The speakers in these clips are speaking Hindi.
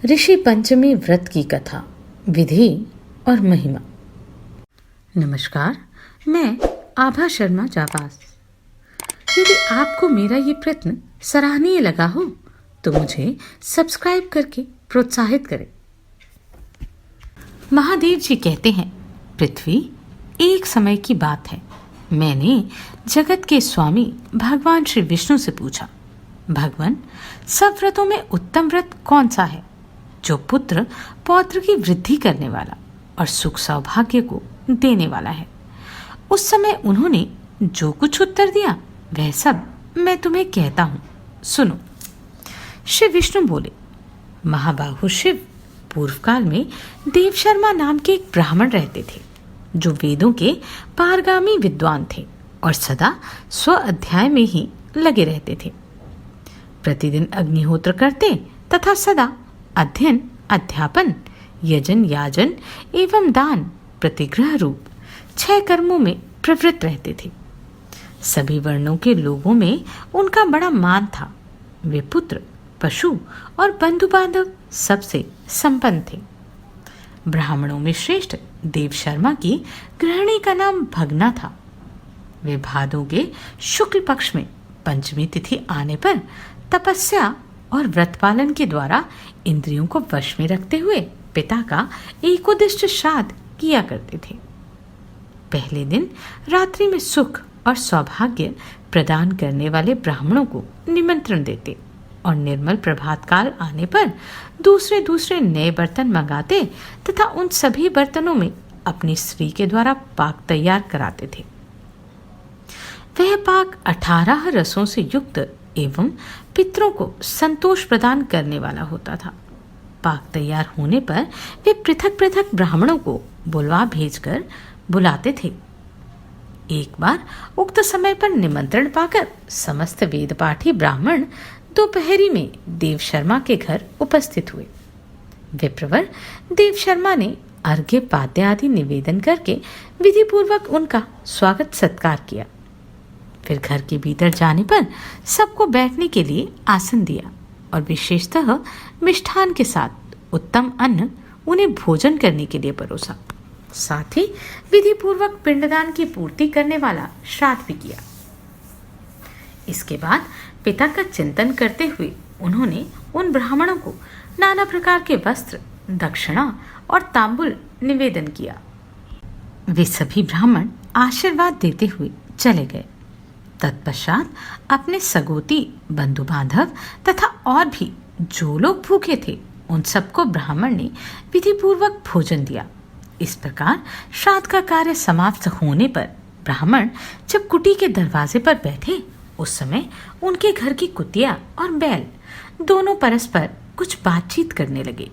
ऋषि पंचमी व्रत की कथा, विधि और महिमा। नमस्कार, मैं आभा शर्मा जाबाज। यदि आपको मेरा ये प्रयत्न सराहनीय लगा हो तो मुझे सब्सक्राइब करके प्रोत्साहित करें। महादेव जी कहते हैं, पृथ्वी एक समय की बात है। मैंने जगत के स्वामी भगवान श्री विष्णु से पूछा, भगवान, सब व्रतों में उत्तम व्रत कौन सा है जो पुत्र पौत्र की वृद्धि करने वाला और सुख सौभाग्य को देने वाला है? उस समय उन्होंने जो कुछ उत्तर दिया वह सब मैं तुम्हें कहता हूँ, सुनो। श्री विष्णु बोले, महाबाहु शिव, पूर्व काल में देव शर्मा नाम के एक ब्राह्मण रहते थे जो वेदों के पारगामी विद्वान थे और सदा स्व अध्याय में ही लगे रहते थे। प्रतिदिन अग्निहोत्र करते तथा सदा अध्ययन, अध्यापन, यजन, याजन एवं दान, प्रतिग्रह रूप 6 कर्मों में प्रवृत्त रहते थे। सभी वर्णों के लोगों में उनका बड़ा मान था। वे पुत्र, पशु और बंधु बांधव सबसे संपन्न थे। ब्राह्मणों में श्रेष्ठ देव शर्मा की गृहिणी का नाम भगना था। वे भादों के शुक्ल पक्ष में पंचमी तिथि आने पर तपस्या और व्रत पालन के द्वारा इंद्रियों को वश में रखते हुए पिता का एकोदिष्ट श्राद्ध किया करते थे। पहले दिन रात्रि में सुख और सौभाग्य प्रदान करने वाले ब्राह्मणों को निमंत्रण देते और निर्मल प्रभात काल आने पर दूसरे दूसरे नए बर्तन मंगाते तथा उन सभी बर्तनों में अपनी स्त्री के द्वारा पाक तैयार कराते थे। वह पाक 18 रसों से युक्त एवं पितरों को संतोष प्रदान करने वाला होता था। पाक तैयार होने पर वे पृथक पृथक ब्राह्मणों को बुलवा भेजकर बुलाते थे। एक बार उक्त समय पर निमंत्रण पाकर समस्त वेद पाठी ब्राह्मण दोपहरी में देव शर्मा के घर उपस्थित हुए। विप्रवर देव शर्मा ने अर्घ्य पाद्य आदि निवेदन करके विधि पूर्वक उनका स्वागत सत्कार किया। फिर घर के भीतर जाने पर सबको बैठने के लिए आसन दिया और विशेषतः मिष्ठान के साथ उत्तम अन्न उन्हें भोजन करने के लिए परोसा। साथ ही विधि पूर्वक पिंडदान की पूर्ति करने वाला श्राद्ध भी किया। इसके बाद पिता का चिंतन करते हुए उन्होंने उन ब्राह्मणों को नाना प्रकार के वस्त्र, दक्षिणा और तांबुल निवेदन किया। वे सभी ब्राह्मण आशीर्वाद देते हुए चले गए। तत्पश्चात अपने सगोती, बंधु बांधव तथा और भी जो लोग भूखे थे उन सबको ब्राह्मण ने विधि पूर्वक भोजन दिया। इस प्रकार श्राद्ध का कार्य समाप्त होने पर ब्राह्मण जब कुटी के दरवाजे पर बैठे उस समय उनके घर की कुतिया और बैल दोनों परस्पर कुछ बातचीत करने लगे।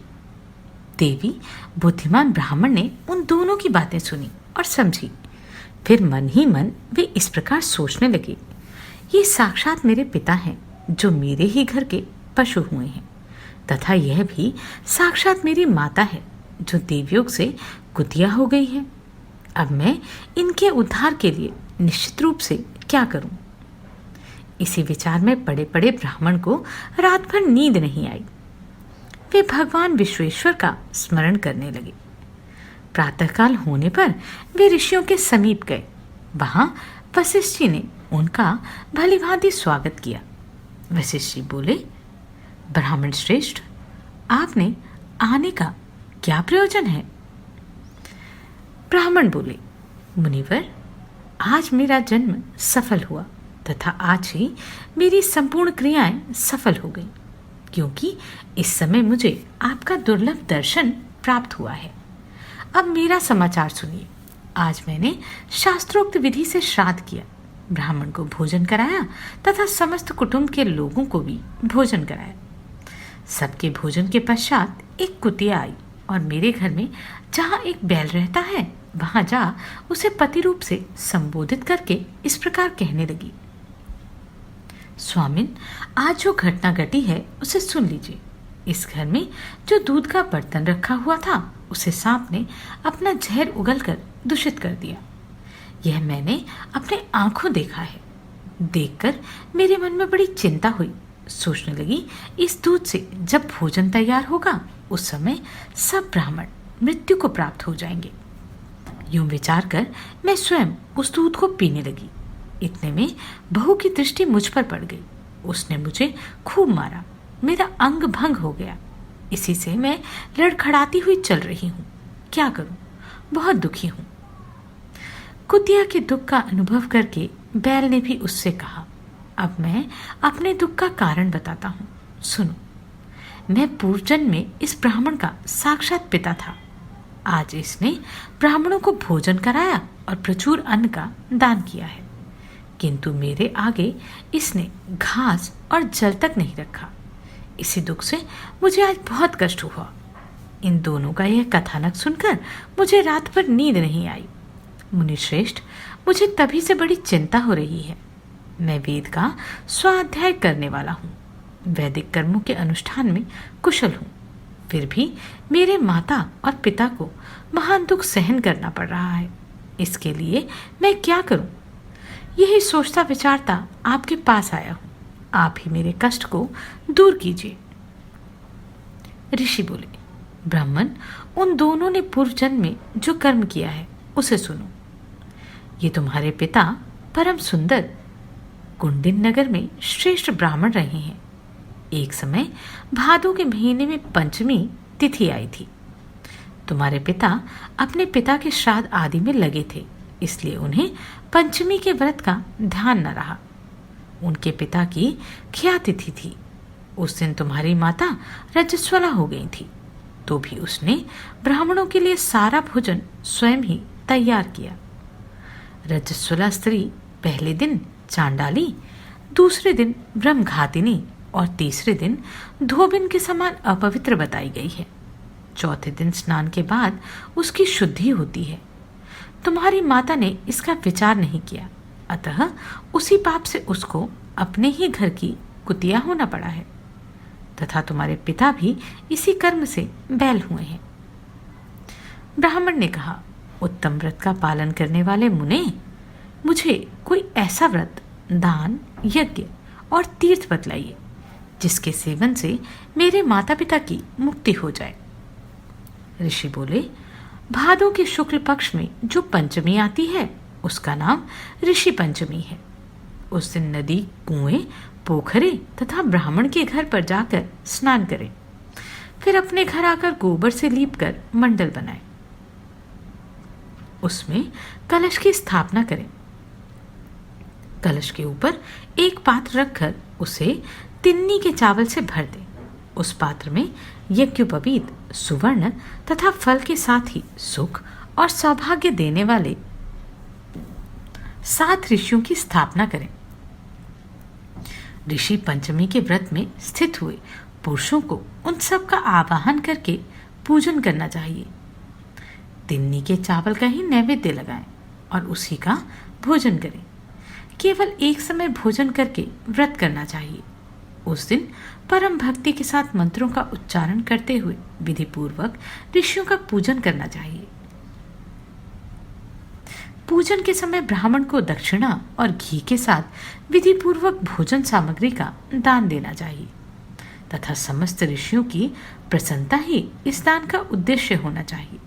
देवी बुद्धिमान ब्राह्मण ने उन दोनों की बातें सुनी और समझी। फिर मन ही मन वे इस प्रकार सोचने लगे, ये साक्षात मेरे पिता हैं जो मेरे ही घर के पशु हुए हैं, तथा यह भी साक्षात मेरी माता है जो देवयोग से कुतिया हो गई है। अब मैं इनके उद्धार के लिए निश्चित रूप से क्या करूं? इसी विचार में पड़े पड़े ब्राह्मण को रात भर नींद नहीं आई। वे भगवान विश्वेश्वर का स्मरण करने लगे। प्रातःकाल होने पर वे ऋषियों के समीप गए। वहां वशिष्ठ जी ने उनका भलीभांति स्वागत किया। वशिष्ठ जी बोले, ब्राह्मण श्रेष्ठ, आपने आने का क्या प्रयोजन है? ब्राह्मण बोले, मुनिवर, आज मेरा जन्म सफल हुआ तथा आज ही मेरी संपूर्ण क्रियाएं सफल हो गई, क्योंकि इस समय मुझे आपका दुर्लभ दर्शन प्राप्त हुआ है। अब मेरा समाचार सुनिए। आज मैंने शास्त्रोक्त विधि से श्राद्ध किया, ब्राह्मण को भोजन कराया तथा समस्त कुटुंब के लोगों को भी भोजन कराया। सबके भोजन के पश्चात एक कुतिया आई और मेरे घर में जहाँ एक बैल रहता है वहां जा उसे पति रूप से संबोधित करके इस प्रकार कहने लगी, स्वामिन, आज जो घटना घटी है उसे सुन लीजिए। इस घर में जो दूध का बर्तन रखा हुआ था उसे सांप ने अपना जहर उगलकर दूषित कर दिया। यह मैंने अपने आंखों देखा है। देखकर मेरे मन में बड़ी चिंता हुई सोचने लगी, इस दूध से जब भोजन तैयार होगा उस समय सब ब्राह्मण मृत्यु को प्राप्त हो जाएंगे। यूं विचार कर मैं स्वयं उस दूध को पीने लगी। इतने में बहू की दृष्टि मुझ पर पड़ गई। उसने मुझे खूब मारा, मेरा अंग भंग हो गया। इसी से मैं लड़खड़ाती हुई चल रही हूँ। क्या करूं, बहुत दुखी हूं। कुतिया के दुख का अनुभव करके बैल ने भी उससे कहा, अब मैं अपने दुख का कारण बताता हूं, सुनो। मैं पूर्व जन्म में इस ब्राह्मण का साक्षात पिता था। आज इसने ब्राह्मणों को भोजन कराया और प्रचुर अन्न का दान किया है, किंतु मेरे आगे इसने घास और जल तक नहीं रखा। इसी दुख से मुझे आज बहुत कष्ट हुआ। इन दोनों का यह कथानक सुनकर मुझे रात भर नींद नहीं आई। मुनिश्रेष्ठ, मुझे तभी से बड़ी चिंता हो रही है। मैं वेद का स्वाध्याय करने वाला हूँ, वैदिक कर्मों के अनुष्ठान में कुशल हूँ, फिर भी मेरे माता और पिता को महान दुख सहन करना पड़ रहा है। इसके लिए मैं क्या करूं? यही सोचता विचारता आपके पास आया हूं। आप ही मेरे कष्ट को दूर कीजिए। ऋषि बोले, ब्राह्मण, उन दोनों ने पूर्व जन्म में जो कर्म किया है उसे सुनो। ये तुम्हारे पिता परम सुंदर कुंडिन नगर में श्रेष्ठ ब्राह्मण रहे हैं। एक समय भादों के महीने में पंचमी तिथि आई थी। तुम्हारे पिता अपने पिता के श्राद्ध आदि में लगे थे, इसलिए उन्हें पंचमी के व्रत का ध्यान न रहा। उनके पिता की ख्या तिथि थी। उस दिन तुम्हारी माता रजस्वला हो गई थी, तो भी उसने ब्राह्मणों के लिए सारा भोजन स्वयं ही तैयार किया। रजस्वला स्त्री पहले दिन चांडाली, दूसरे दिन ब्रह्मघातिनी और तीसरे दिन धोबिन के समान अपवित्र बताई गई है। चौथे दिन स्नान के बाद उसकी शुद्धि होती है। तुम्हारी माता ने इसका विचार नहीं किया, अतः उसी पाप से उसको अपने ही घर की कुतिया होना पड़ा है, तथा तुम्हारे पिता भी इसी कर्म से बैल हुए हैं। ब्राह्मण ने कहा, उत्तम व्रत का पालन करने वाले मुने, मुझे कोई ऐसा व्रत, दान, यज्ञ और तीर्थ बतलाइए जिसके सेवन से मेरे माता पिता की मुक्ति हो जाए। ऋषि बोले, भादों के शुक्ल पक्ष में जो पंचमी आती है उसका नाम ऋषि पंचमी है। उस दिन नदी, कुएं, पोखरे तथा ब्राह्मण के घर पर जाकर स्नान करें, फिर अपने घर आकर गोबर से लीपकर मंडल बनाएं। उसमें कलश की स्थापना करें। कलश के ऊपर एक पात्र रखकर उसे तिन्नी के चावल से भर दें। उस पात्र में यज्ञोपवीत, सुवर्ण तथा फल के साथ ही सुख और सौभाग्य देने वाले 7 ऋषियों की स्थापना करें। ऋषि पंचमी के व्रत में स्थित हुए पुरुषों को उन सब का आवाहन करके पूजन करना चाहिए। तिन्नी के चावल का ही नैवेद्य लगाएं और उसी का भोजन करें। केवल एक समय भोजन करके व्रत करना चाहिए। उस दिन परम भक्ति के साथ मंत्रों का उच्चारण करते हुए विधि पूर्वक ऋषियों का पूजन करना चाहिए। पूजन के समय ब्राह्मण को दक्षिणा और घी के साथ विधि पूर्वक भोजन सामग्री का दान देना चाहिए तथा समस्त ऋषियों की प्रसन्नता ही इस दान का उद्देश्य होना चाहिए।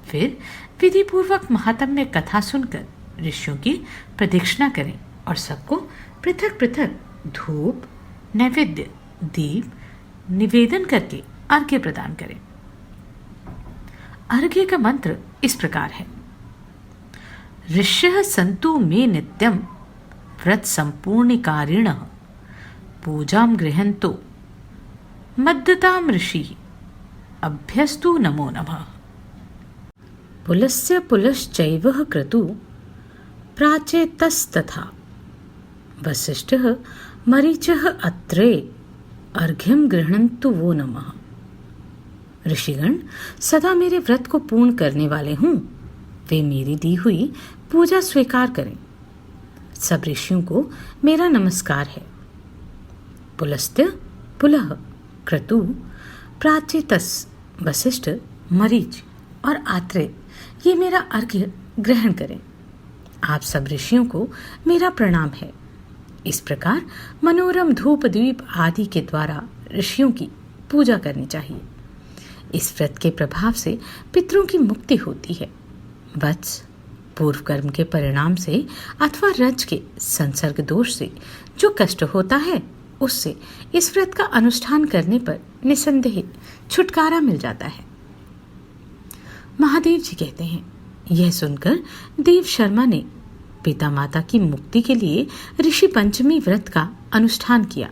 फिर विधि पूर्वक महात्म्य कथा सुनकर ऋषियों की प्रदक्षिणा करें और सबको पृथक पृथक धूप, नैवेद्य, दीप निवेदन करके अर्घ्य प्रदान करें। अर्घ्य का मंत्र इस प्रकार है, ऋष्यः सन्तु मे नित्यं व्रत संपूर्णकारिणः पूजां गृह्णन्तो मद्दतां ऋषिः अभ्यस्तु नमो नमः। पुलस्य पुलश्चैवः क्रतु प्राचेतस्तथा वसिष्ठः मरीचः अत्रे अर्घ्यं गृह्णन्तु वो नमः। ऋषिगण सदा मेरे व्रत को पूर्ण करने वाले हूँ, वे मेरी दी हुई पूजा स्वीकार करें। सब ऋषियों को मेरा नमस्कार है। पुलस्त्य, पुलह, क्रतु, प्राचेतस, वसिष्ठ, मरीच और आत्रेय ये मेरा अर्घ्य ग्रहण करें। आप सब ऋषियों को मेरा प्रणाम है। इस प्रकार मनोरम धूप दीप आदि के द्वारा ऋषियों की पूजा करनी चाहिए। इस व्रत के प्रभाव से पितरों की मुक्ति होती है। वत्स, पूर्व कर्म के परिणाम से अथवा रज के संसर्ग दोष से जो कष्ट होता है, उससे इस व्रत का अनुष्ठान करने पर निसंदेह छुटकारा मिल जाता है। महादेव जी कहते हैं, यह सुनकर देव शर्मा ने पिता माता की मुक्ति के लिए ऋषि पंचमी व्रत का अनुष्ठान किया।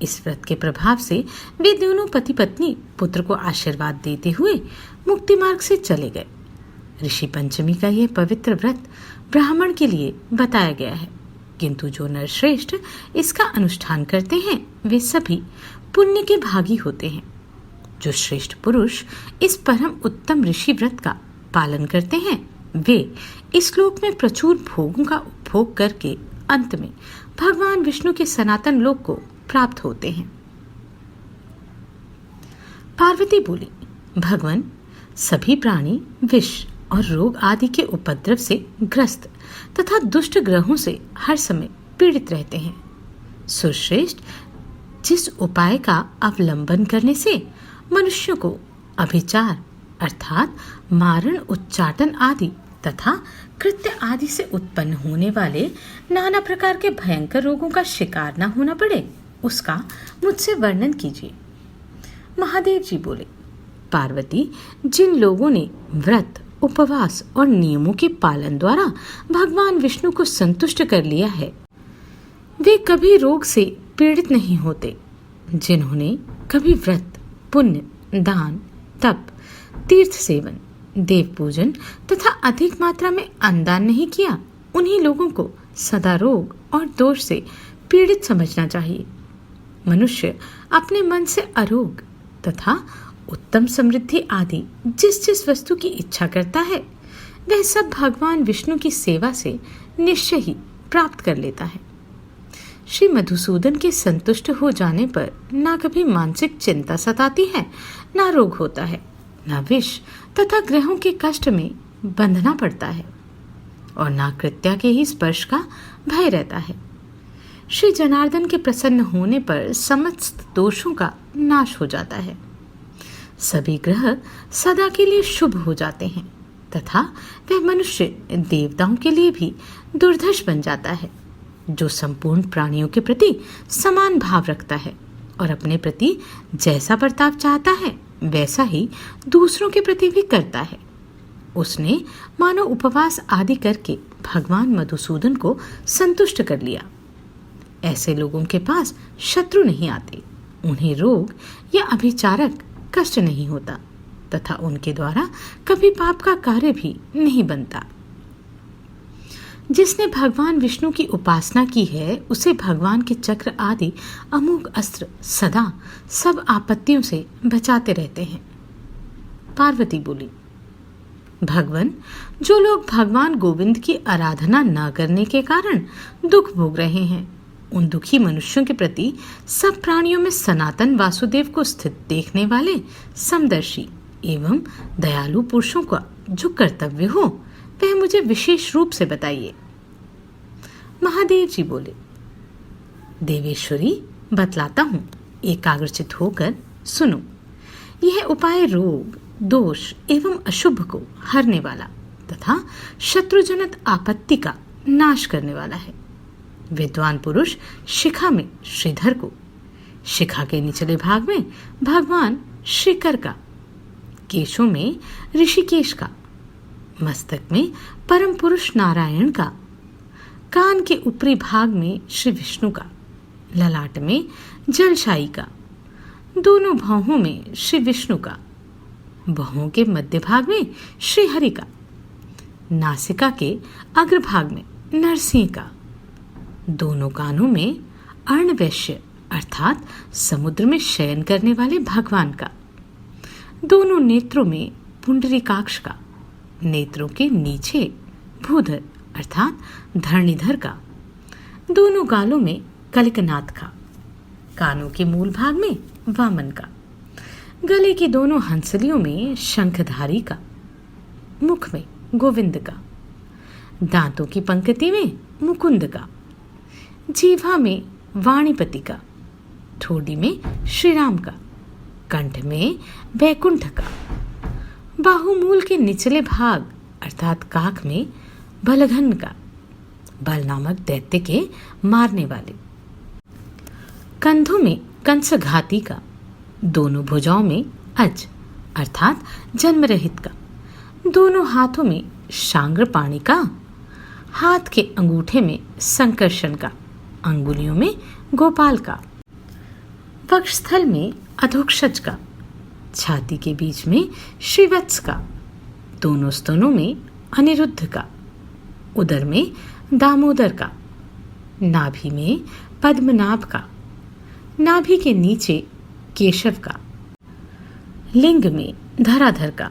इस व्रत के प्रभाव से वे दोनों पति पत्नी पुत्र को आशीर्वाद देते हुए मुक्ति मार्ग से चले गए। ऋषि पंचमी का यह पवित्र व्रत ब्राह्मण के लिए बताया गया है, किंतु जो नरश्रेष्ठ इसका अनुष्ठान करते हैं वे सभी पुण्य के भागी होते हैं। जो श्रेष्ठ पुरुष इस परम उत्तम ऋषि व्रत का पालन करते हैं वे इस लोक में प्रचुर भोगों का उपभोग करके अंत में भगवान विष्णु के सनातन लोक को प्राप्त होते हैं। पार्वती बोली, भगवान, सभी प्राणी विष और रोग आदि के उपद्रव से ग्रस्त तथा दुष्ट ग्रहों से हर समय पीड़ित रहते हैं। सुश्रेष्ठ, जिस उपाय का अवलंबन करने से मनुष्यों को अभिचार अर्थात मारण, उच्चाटन आदि तथा कृत्य आदि से उत्पन्न होने वाले नाना प्रकार के भयंकर रोगों का शिकार न होना पड़े, उसका मुझसे वर्णन कीजिए। महादेव जी बोले, पार्वती, जिन लोगों ने व्रत, उपवास और नियमों के पालन द्वारा भगवान विष्णु को संतुष्ट कर लिया है, वे कभी रोग से पीड़ित नहीं होते। जिन्होंने कभी व्रत, पुण्य, दान, तप, तीर्थ सेवन, देव पूजन तथा अधिक मात्रा में अन्नदान नहीं किया, उन्हीं लोगों को सदा रोग और दोष से पीड़ित समझना चाहिए। मनुष्य अपने मन से अरोग तथा उत्तम समृद्धि आदि जिस जिस वस्तु की इच्छा करता है वह सब भगवान विष्णु की सेवा से निश्चय ही प्राप्त कर लेता है। श्री मधुसूदन के संतुष्ट हो जाने पर ना कभी मानसिक चिंता सताती है, ना रोग होता है, ना विष तथा ग्रहों के कष्ट में बंधना पड़ता है और ना कृत्या के ही स्पर्श का भय रहता है। श्री जनार्दन के प्रसन्न होने पर समस्त दोषों का नाश हो जाता है। सभी ग्रह सदा के लिए शुभ हो जाते हैं तथा वह मनुष्य देवताओं के लिए भी दुर्धर्ष बन जाता है। जो संपूर्ण प्राणियों के प्रति समान भाव रखता है और अपने प्रति जैसा बर्ताव चाहता है वैसा ही दूसरों के प्रति भी करता है, उसने मानो उपवास आदि करके भगवान मधुसूदन को संतुष्ट कर लिया। ऐसे लोगों के पास शत्रु नहीं आते, उन्हें रोग या अभिचारक कष्ट नहीं होता तथा उनके द्वारा कभी पाप का कार्य भी नहीं बनता। जिसने भगवान विष्णु की उपासना की है उसे भगवान के चक्र आदि अमोघ अस्त्र सदा सब आपत्तियों से बचाते रहते हैं। पार्वती बोली, भगवान, जो लोग भगवान गोविंद की आराधना न करने के कारण दुख भोग रहे हैं, उन दुखी मनुष्यों के प्रति सब प्राणियों में सनातन वासुदेव को स्थित देखने वाले समदर्शी एवं दयालु पुरुषों का जो कर्तव्य हो वह मुझे विशेष रूप से बताइए। महादेव जी बोले, देवेश्वरी, बतलाता हूँ, एकाग्रचित होकर सुनो। यह उपाय रोग, दोष एवं अशुभ को हरने वाला तथा शत्रुजनक आपत्ति का नाश करने वाला है। विद्वान पुरुष शिखा में श्रीधर को, शिखा के निचले भाग में भगवान श्रीकर का, केशों में ऋषिकेश का, मस्तक में परम पुरुष नारायण का, कान के ऊपरी भाग में श्री विष्णु का, ललाट में जलशाई का, दोनों भौहों में श्री विष्णु का, भौहों के मध्य भाग में श्री हरि का, नासिका के अग्रभाग में नरसिंह का, दोनों कानों में अर्णवैश्य अर्थात समुद्र में शयन करने वाले भगवान का, दोनों नेत्रों में पुंडरीकाक्ष का, नेत्रों के नीचे भूधर अर्थात धरणीधर का, दोनों गालों में कलिकनाथ का, कानों के मूल भाग में वामन का, गले की दोनों हंसलियों में शंखधारी का, मुख में गोविंद का, दांतों की पंक्ति में मुकुंद का, जीवा में वाणीपति का, ठोडी में श्री राम का, कंठ में बैकुंठ का, बाहुमूल के निचले भाग अर्थात काख में बलघन का, बल नामक दैत्य के मारने वाले, कंधों में कंसघाती का, दोनों भुजाओं में अज अर्थात जन्म रहित का, दोनों हाथों में शांग्रपाणि का, हाथ के अंगूठे में संकर्षण का, अंगुलियों में गोपाल का, वक्षस्थल में अधोक्षज का, छाती के बीच में श्रीवत्स का, दोनों स्तनों में अनिरुद्ध का, उदर में दामोदर का, नाभि में पद्मनाभ का, नाभि के नीचे केशव का, लिंग में धराधर का,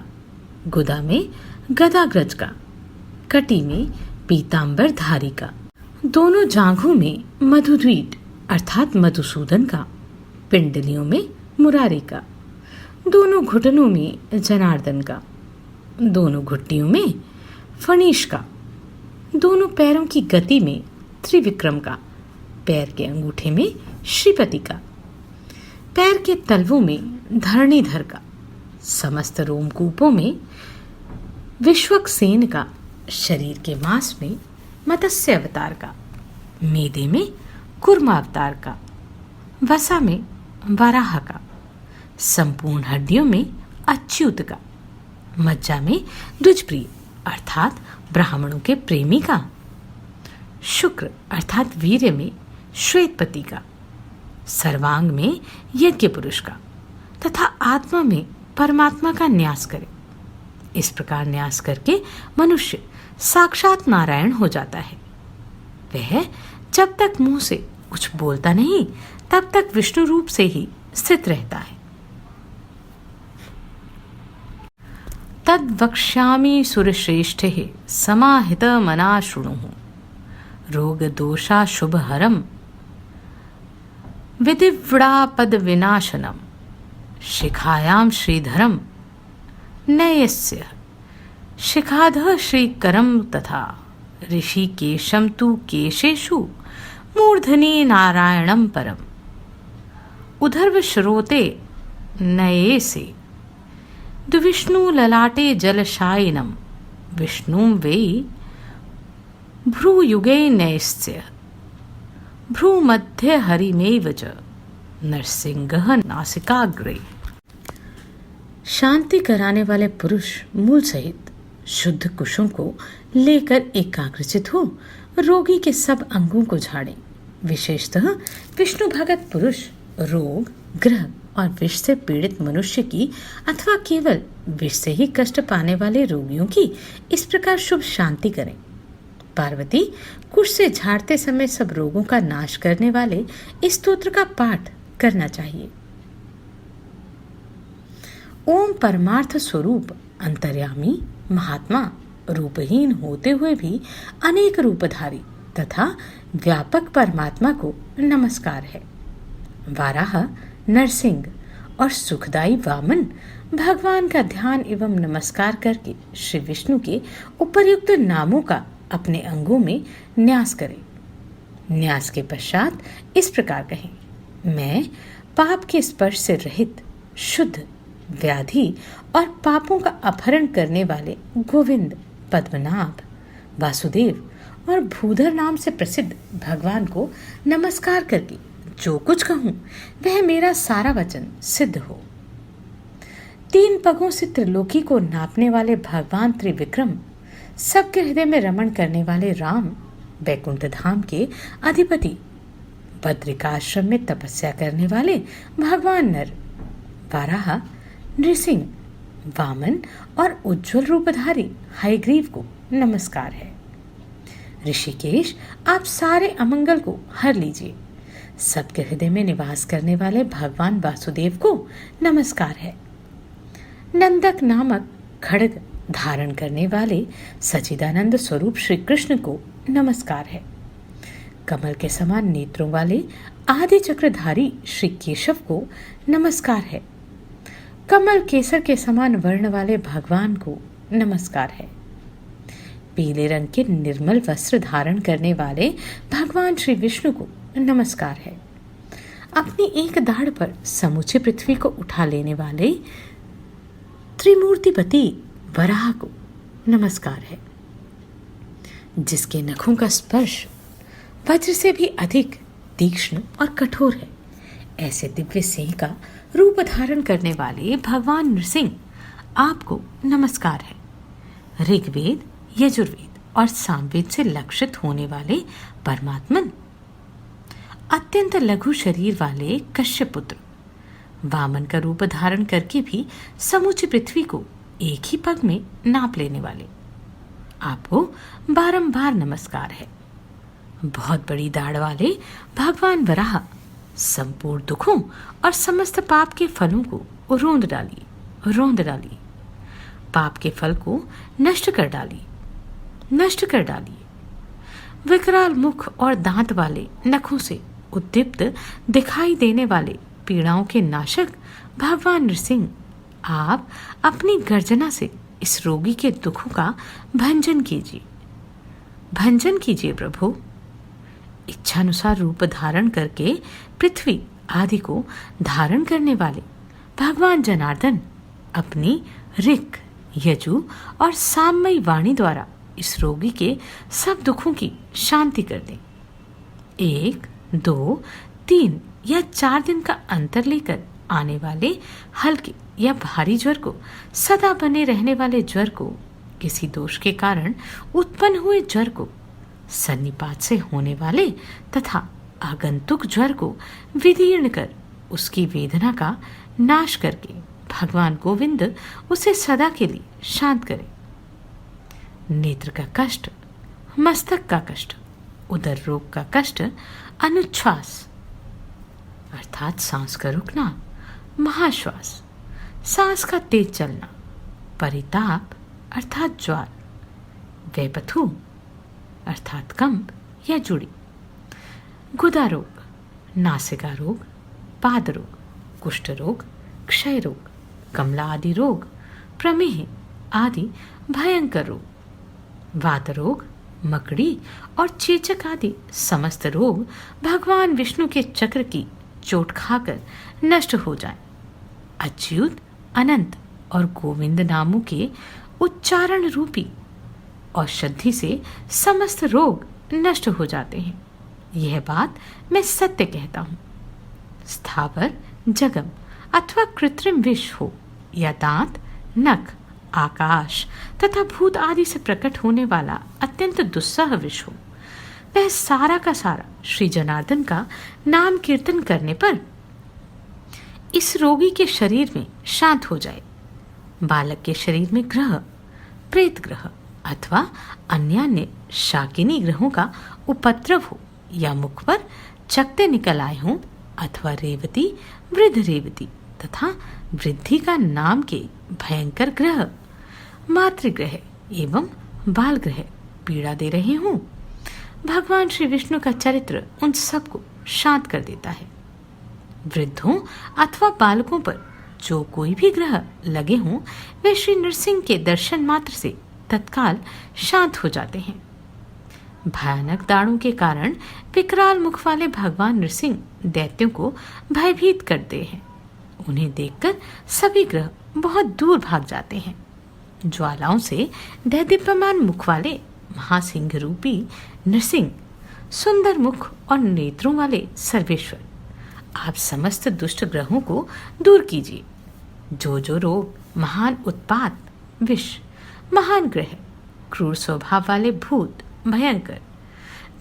गुदा में गदाग्रज का, कटी में पीतांबर धारी का, दोनों जांघों में मधुद्वीट अर्थात मधुसूदन का, पिंडलियों में मुरारी का, दोनों घुटनों में जनार्दन का, दोनों घुट्टियों में फणीश का, दोनों पैरों की गति में त्रिविक्रम का, पैर के अंगूठे में श्रीपति का, पैर के तलवों में धरणीधर का, समस्त रोमकूपों में विश्वक्सेन का, शरीर के मांस में मत्स्य अवतार का, मेदे में कुर्म अवतार का, वसा में वराह का, संपूर्ण हड्डियों में अच्युत का, मज्जा में द्विजप्रिय अर्थात ब्राह्मणों के प्रेमी का, शुक्र अर्थात वीर्य में श्वेतपति का, सर्वांग में यज्ञ पुरुष का तथा आत्मा में परमात्मा का न्यास करे। इस प्रकार न्यास करके मनुष्य साक्षात नारायण हो जाता है। वह जब तक मुंह से कुछ बोलता नहीं तब तक विष्णु रूप से ही स्थित रहता है। तद वक्ष्यामि सुरश्रेष्ठे समाहित मना शृणुः रोग दोषा शुभहरम विधिव्रापद विनाशनम शिखायाम श्रीधरम नयस्य शिखाधः श्रीकरम तथा ऋषिकेशम तु केशेषु मूर्धनि नारायणम परम उधर्व श्रोते नये से द्विष्णु ललाटे जलशायिनम विष्णुं वै भ्रूयुगे नैस्य भ्रूमध्ये हरिमेव च नरसिंह नासिकाग्रे। शांति कराने वाले पुरुष मूल सहित शुद्ध कुशों को लेकर एकाग्रचित हो रोगी के सब अंगों को झाड़े। विशेषतः विष्णु भगत पुरुष रोग ग्रह और विष से पीड़ित मनुष्य की अथवा केवल विष से ही कष्ट पाने वाले रोगियों की इस प्रकार शुभ शांति करें। पार्वती कुश से झाड़ते समय सब रोगों का नाश करने वाले इस स्तोत्र का पाठ करना चाहिए। ओम परमार्थ स्वरूप अंतर्यामी महात्मा रूपहीन होते हुए भी अनेक रूपधारी तथा व्यापक परमात्मा को नमस्कार है। वाराह नरसिंह और सुखदाई वामन भगवान का ध्यान एवं नमस्कार करके श्री विष्णु के उपर्युक्त नामों का अपने अंगों में न्यास करें। न्यास के पश्चात इस प्रकार कहें, मैं पाप के स्पर्श से रहित शुद्ध व्याधि और पापों का अपहरण करने वाले गोविंद पद्मनाभ वासुदेव और भूधर नाम से प्रसिद्ध भगवान को नमस्कार करके जो कुछ कहूं वह मेरा सारा वचन सिद्ध हो। 3 पगों से त्रिलोकी को नापने वाले भगवान त्रिविक्रम, सबके हृदय में रमण करने वाले राम, बैकुंठ धाम के अधिपति, बद्रिकाश्रम में तपस्या करने वाले भगवान नर, वाराह, नृसिंह, वामन और उज्जवल रूपधारी हयग्रीव को नमस्कार है। ऋषिकेश, आप सारे अमंगल को हर लीजिए। सबके हृदय में निवास करने वाले भगवान वासुदेव को नमस्कार है। नंदक नामक खड्ग धारण करने वाले सच्चिदानंद स्वरूप श्री कृष्ण को नमस्कार है। कमल के समान नेत्रों वाले आदि चक्रधारी श्री केशव को नमस्कार है। कमल केसर के समान वर्ण वाले भगवान को नमस्कार है। पीले रंग के निर्मल वस्त्र धारण करने वाले भगवान श्री विष्णु को नमस्कार है। अपनी एक दाढ़ पर समूचे पृथ्वी को उठा लेने वाले त्रिमूर्तिपति वराह को नमस्कार है, जिसके नखों का स्पर्श वज्र से भी अधिक तीक्ष्ण और कठोर है। ऐसे दिव्य सिंह का रूप धारण करने वाले भगवान नृसिंह आपको नमस्कार है। ऋग्वेद, यजुर्वेद और सामवेद से लक्षित होने वाले परमात्मन, अत्यंत लघु शरीर वाले कश्यप पुत्र, वामन का रूप धारण करके भी समूची पृथ्वी को एक ही पग में नाप लेने वाले, आपको बारंबार नमस्कार है। बहुत बड़ी दाढ़ वाले भगवान वराह संपूर्ण दुखों और समस्त पाप के फलों को रौंद डालिए, पाप के फल को नष्ट कर डालिए। विकराल मुख और दांत वाले नखों से उद्दीप्त दिखाई देने वाले पीड़ाओं के नाशक भगवान नृसिंह, आप अपनी गर्जना से इस रोगी के दुखों का भंजन कीजिए प्रभु। इच्छानुसार रूप धारण करके पृथ्वी आदि को धारण करने वाले भगवान जनार्दन अपनी ऋक्, यजु और साममयी वाणी द्वारा इस रोगी के सब दुखों की शांति कर दें। 1, 2, 3 या 4 दिन का अंतर लेकर आने वाले हल्के या भारी ज्वर को, सदा बने रहने वाले ज्वर को, किसी दोष के कारण उत्पन्न हुए ज्वर को, सन्निपात से होने वाले तथा आगंतुक ज्वर को विदीर्ण कर उसकी वेदना का नाश करके भगवान गोविंद उसे सदा के लिए शांत करे। नेत्र का कष्ट, मस्तक का कष्ट, उदर रोग का कष्ट, अनुच्छ्वास अर्थात सांस का रुकना, महाश्वास सांस का तेज चलना, परिताप अर्थात ज्वार, वैपथु अर्थात कंप या जुड़ी, गुदा रोग, नासिका रोग, पाद रोग, कुष्ठ रोग, क्षय रोग, कमला आदि रोग, प्रमेह आदि भयंकर रोग, वात रोग, मकड़ी और चेचक आदि समस्त रोग भगवान विष्णु के चक्र की चोट खाकर नष्ट हो जाएं। अच्युत, अनंत और गोविंद नामों के उच्चारण रूपी औषधि से समस्त रोग नष्ट हो जाते हैं। यह बात मैं सत्य कहता हूँ। स्थावर, जगम अथवा कृत्रिम विष हो या दांत, नख, आकाश तथा भूत आदि से प्रकट होने वाला अत्यंत दुस्सह विष हो, वह सारा का सारा श्री जनार्दन का नाम कीर्तन करने पर इस रोगी के शरीर में शांत हो जाए। बालक के शरीर में ग्रह, प्रेत ग्रह अथवा अन्य शाकिनी ग्रहों का उपद्रव हो या मुख पर चकते निकल आए हों अथवा रेवती, वृद्ध रेवती तथा वृद्धि का नाम के भयंकर ग्रह, मातृग्रह एवं बाल ग्रह पीड़ा दे रहे हों, भगवान श्री विष्णु का चरित्र उन सबको शांत कर देता है। वृद्धों अथवा बालकों पर जो कोई भी ग्रह लगे हों, वे श्री नृसिंह के दर्शन मात्र से तत्काल शांत हो जाते हैं। भयानक दाढ़ों के कारण विकराल मुख वाले भगवान नृसिंह दैत्यों को भयभीत करते हैं। उन्हें देखकर सभी ग्रह बहुत दूर भाग जाते हैं। ज्वालाओं से दैदीप्यमान मुख वाले महासिंह रूपी नृसिंह, सुंदर मुख और नेत्रों वाले सर्वेश्वर, आप समस्त दुष्ट ग्रहों को दूर कीजिए। जो रोग, महान उत्पात, विष, महान ग्रह, क्रूर स्वभाव वाले भूत, भयंकर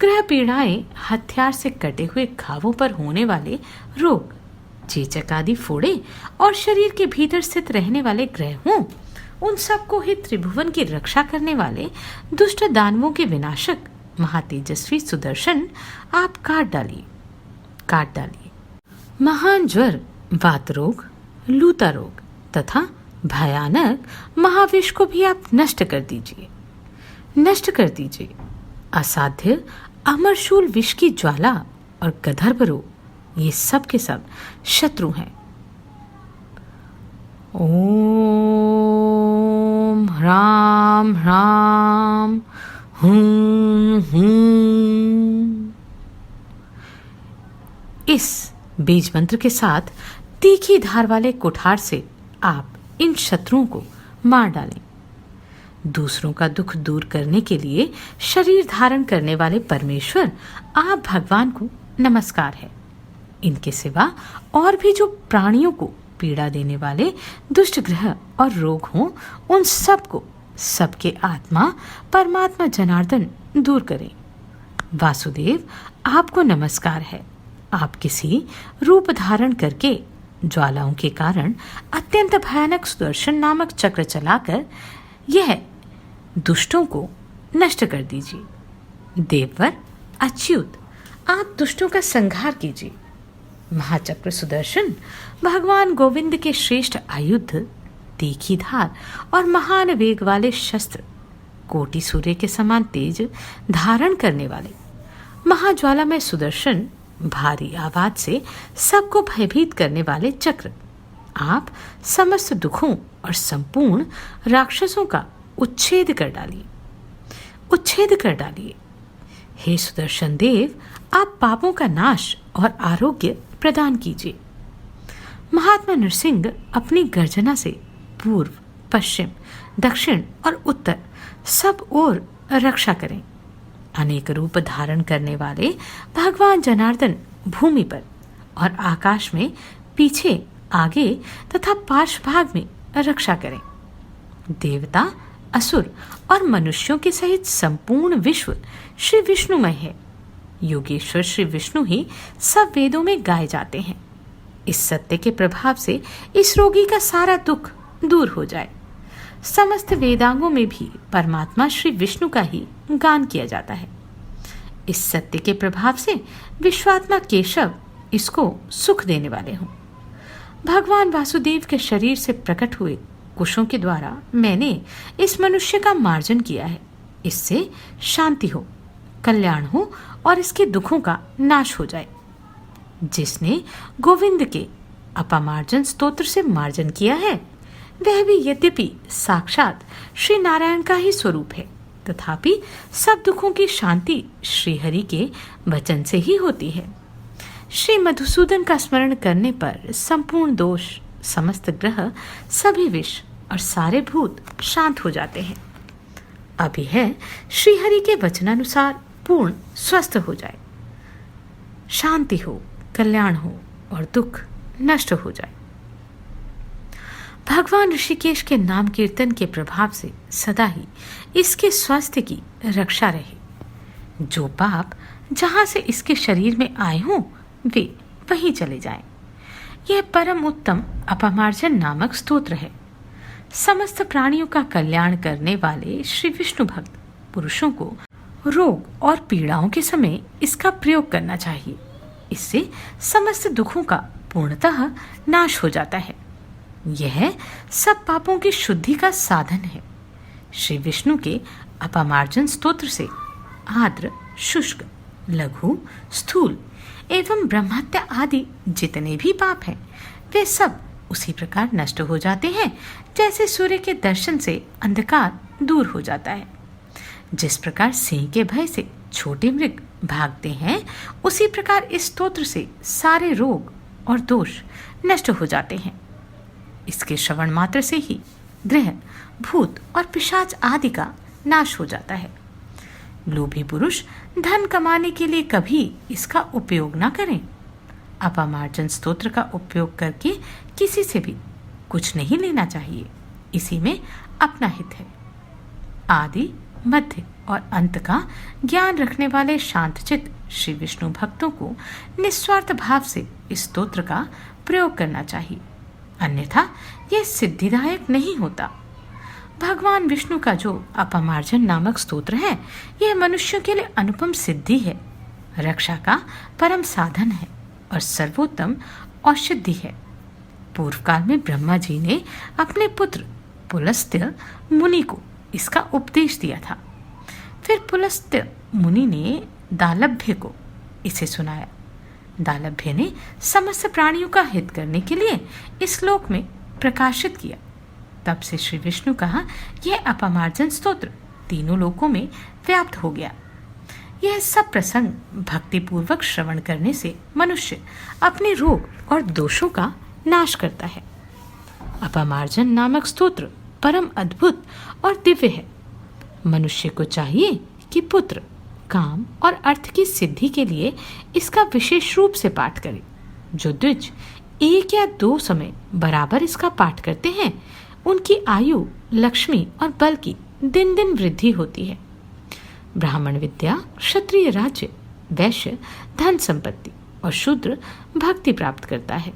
ग्रह पीड़ाएं, हथियार से कटे हुए घावों पर होने वाले रोग, चेचक आदि फोड़े और शरीर के भीतर स्थित रहने वाले ग्रह हों, उन सबको ही त्रिभुवन की रक्षा करने वाले दुष्ट दानवों के विनाशक महातेजस्वी सुदर्शन आप काट डालिए। महान ज्वर, वात रोग, लूता रोग तथा भयानक महाविष को भी आप नष्ट कर दीजिए। असाध्य अमरशूल विष की ज्वाला और गंधर्व रोग, ये सब के सब शत्रु हैं। ओम ह्राम ह्राम हूं हूं। बीज मंत्र के साथ तीखी धार वाले कुठार से आप इन शत्रुओं को मार डालें। दूसरों का दुख दूर करने के लिए शरीर धारण करने वाले परमेश्वर आप भगवान को नमस्कार है। इनके सिवा और भी जो प्राणियों को पीड़ा देने वाले दुष्ट ग्रह और रोग हों, उन सब को सबके आत्मा परमात्मा जनार्दन दूर करें। वासुदेव, आपको नमस्कार है। आप किसी रूप धारण करके ज्वालाओं के कारण अत्यंत भयानक सुदर्शन नामक चक्र चलाकर यह दुष्टों को नष्ट कर दीजिए। देववर अच्युत, आप दुष्टों का संहार कीजिए। महाचक्र सुदर्शन भगवान गोविंद के श्रेष्ठ आयुध, तीखी धार और महान वेग वाले शस्त्र, कोटि सूर्य के समान तेज धारण करने वाले महाज्वाला में सुदर्शन, भारी आवाज से सबको भयभीत करने वाले चक्र, आप समस्त दुखों और संपूर्ण राक्षसों का उच्छेद कर डालिए। हे सुदर्शन देव, आप पापों का नाश और आरोग्य प्रदान कीजिए। महात्मा नरसिंह अपनी गर्जना से पूर्व, पश्चिम, दक्षिण और उत्तर सब ओर रक्षा करें। अनेक रूप धारण करने वाले भगवान जनार्दन भूमि पर और आकाश में पीछे, आगे तथा पार्श्व भाग में रक्षा करें। देवता, असुर और मनुष्यों के सहित संपूर्ण विश्व श्री विष्णुमय है। योगेश्वर श्री विष्णु ही सब वेदों में गाए जाते हैं। इस सत्य के प्रभाव से इस रोगी का सारा दुख दूर हो जाए। समस्त वेदांगों में भी परमात्मा श्री विष्णु का ही गान किया जाता है। इस सत्य के प्रभाव से विश्वात्मा केशव इसको सुख देने वाले हों। भगवान वासुदेव के शरीर से प्रकट हुए कुशों के द्वारा मैंने इस मनुष्य का मार्जन किया है। इससे शांति हो, कल्याण हो और इसके दुखों का नाश हो जाए। जिसने गोविंद के अपामार्जन स्तोत्र से मार्जन किया है, वह भी यद्यपि साक्षात श्री नारायण का ही स्वरूप है, तथापि सब दुखों की शांति श्री हरि के वचन से ही होती है। श्री मधुसूदन का स्मरण करने पर संपूर्ण दोष, समस्त ग्रह, सभी विष और सारे भूत शांत हो जाते हैं। अभी है श्री हरि के वचनानुसार पूर्ण स्वस्थ हो जाए, शांति हो, कल्याण हो और दुख नष्ट हो जाए। भगवान ऋषिकेश के नाम कीर्तन के प्रभाव से सदा ही इसके स्वास्थ्य की रक्षा रहे। जो पाप जहां से इसके शरीर में आए हों, वे वहीं चले जाएं। यह परम उत्तम अपमार्जन नामक स्तोत्र है। समस्त प्राणियों का कल्याण करने वाले श्री विष्णु भक्त पुरुषों को रोग और पीड़ाओं के समय इसका प्रयोग करना चाहिए। इससे समस्त दुखों का पूर्णतः नाश हो जाता है। यह सब पापों की शुद्धि का साधन है। श्री विष्णु के अपमार्जन स्तोत्र से आर्द्र, शुष्क, लघु, स्थूल एवं ब्रह्महत्या आदि जितने भी पाप हैं, वे सब उसी प्रकार नष्ट हो जाते हैं जैसे सूर्य के दर्शन से अंधकार दूर हो जाता है। जिस प्रकार सिंह के भय से छोटे मृग भागते हैं, उसी प्रकार इस स्तोत्र से सारे रोग और दोष नष्ट हो जाते हैं। इसके श्रवण मात्र से ही ग्रह, भूत और पिशाच आदि का नाश हो जाता है। लोभी पुरुष धन कमाने के लिए कभी इसका उपयोग न करें। अपमार्जन स्तोत्र का उपयोग करके किसी से भी कुछ नहीं लेना चाहिए। इसी में अपना हित है। आदि, मध्य और अंत का ज्ञान रखने वाले शांतचित्त श्री विष्णु भक्तों को निस्वार्थ भाव से इस स्तोत्र का प्रयोग करना चाहिए, अन्यथा यह सिद्धिदायक नहीं होता। भगवान विष्णु का जो अपमार्जन नामक स्तोत्र है, यह मनुष्यों के लिए अनुपम सिद्धि है, रक्षा का परम साधन है और सर्वोत्तम औषधि है। पूर्व काल में ब्रह्मा जी ने अपने पुत्र पुलस्त्य मुनि को इसका उपदेश दिया था। फिर पुलस्त्य मुनि ने दालभ्य को इसे सुनाया। दालभ्य ने समस्त प्राणियों का हित करने के लिए इस श्लोक में प्रकाशित किया। तब से श्री विष्णु कहा, यह अपमार्जन स्तोत्र तीनों लोकों में व्याप्त हो गया। यह सब प्रसंग भक्तिपूर्वक श्रवण करने से मनुष्य अपने रोग और दोषों का नाश करता है। अपमार्जन नामक स्तोत्र परम अद्भुत और दिव्य है। मनुष्य को चाहिए कि पुत्र, काम और अर्थ की सिद्धि के लिए इसका विशेष रूप से पाठ करे। जो द्विज 1 या 2 समय बराबर इसका पाठ करते हैं, उनकी आयु, लक्ष्मी और बल की दिन दिन वृद्धि होती है। ब्राह्मण विद्या, क्षत्रिय राज्य, वैश्य धन संपत्ति और शूद्र भक्ति प्राप्त करता है।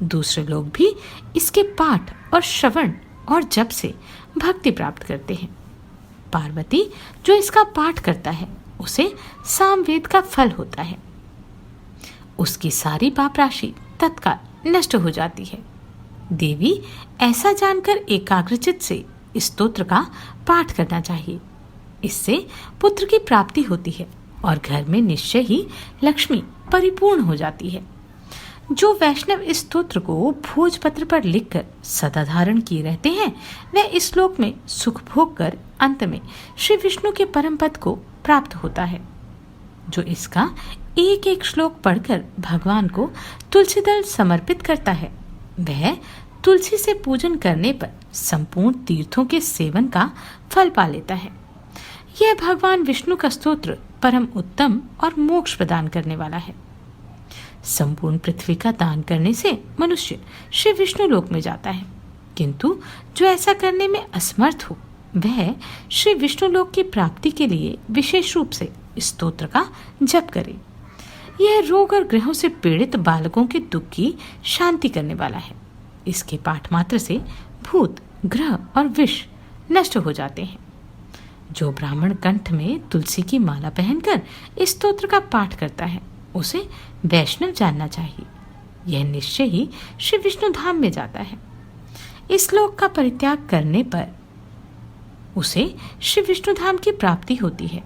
दूसरे लोग भी इसके पाठ और श्रवण और जप से भक्ति प्राप्त करते हैं। पार्वती जो इसका पाठ करता है, उसे सामवेद का फल होता है। उसकी सारी पाप राशि तत्काल नष्ट हो जाती है। देवी ऐसा जानकर एकाग्रचित से इस स्तोत्र का पाठ करना चाहिए। इससे पुत्र की प्राप्ति होती है और घर में निश्चय ही लक्ष्मी परिपूर्ण हो जाती है। जो वैष्णव इस स्तोत्र को भोजपत्र पर लिखकर सदा धारण किए रहते हैं, वह इस श्लोक में सुख भोग कर अंत में श्री विष्णु के परम पद को प्राप्त होता है। जो इसका एक एक श्लोक पढ़कर भगवान को तुलसी दल समर्पित करता है, वह तुलसी से पूजन करने पर संपूर्ण तीर्थों के सेवन का फल पा लेता है। यह भगवान विष्णु का स्तोत्र परम उत्तम और मोक्ष प्रदान करने वाला है। संपूर्ण पृथ्वी का दान करने से मनुष्य श्री विष्णु लोक में जाता है, किंतु जो ऐसा करने में असमर्थ हो, वह श्री विष्णु लोक की प्राप्ति के लिए विशेष रूप से इस स्तोत्र का जप करे। यह रोग और ग्रहों से पीड़ित बालकों के दुख की शांति करने वाला है। इसके पाठ मात्र से भूत, ग्रह और विष नष्ट हो जाते हैं। जो ब्राह्मण कंठ में तुलसी की माला पहनकर इस स्तोत्र का पाठ करता है, उसे वैष्णव जानना चाहिए। यह निश्चय ही श्री विष्णु धाम में जाता है। इस श्लोक का परित्याग करने पर उसे श्री विष्णु धाम की प्राप्ति होती है।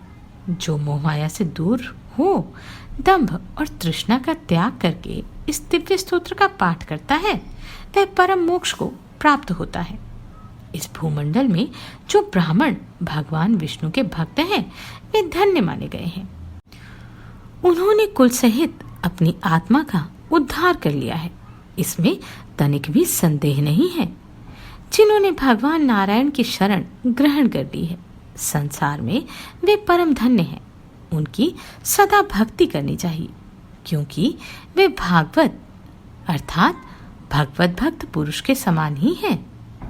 जो मोहमाया से दूर हो, दंभ और तृष्णा का त्याग करके इस दिव्य स्तोत्र का पाठ करता है, वह परम मोक्ष को प्राप्त होता है। इस भूमंडल में जो ब्राह्मण भगवान विष्णु के भक्त हैं, वे धन्य माने गए हैं। उन्होंने कुल सहित अपनी आत्मा का उद्धार कर लिया है, इसमें तनिक भी संदेह नहीं है। जिन्होंने भगवान नारायण की शरण ग्रहण कर ली है, संसार में वे परम धन्य हैं। उनकी सदा भक्ति करनी चाहिए, क्योंकि वे भागवत अर्थात भगवत भक्त पुरुष के समान ही हैं।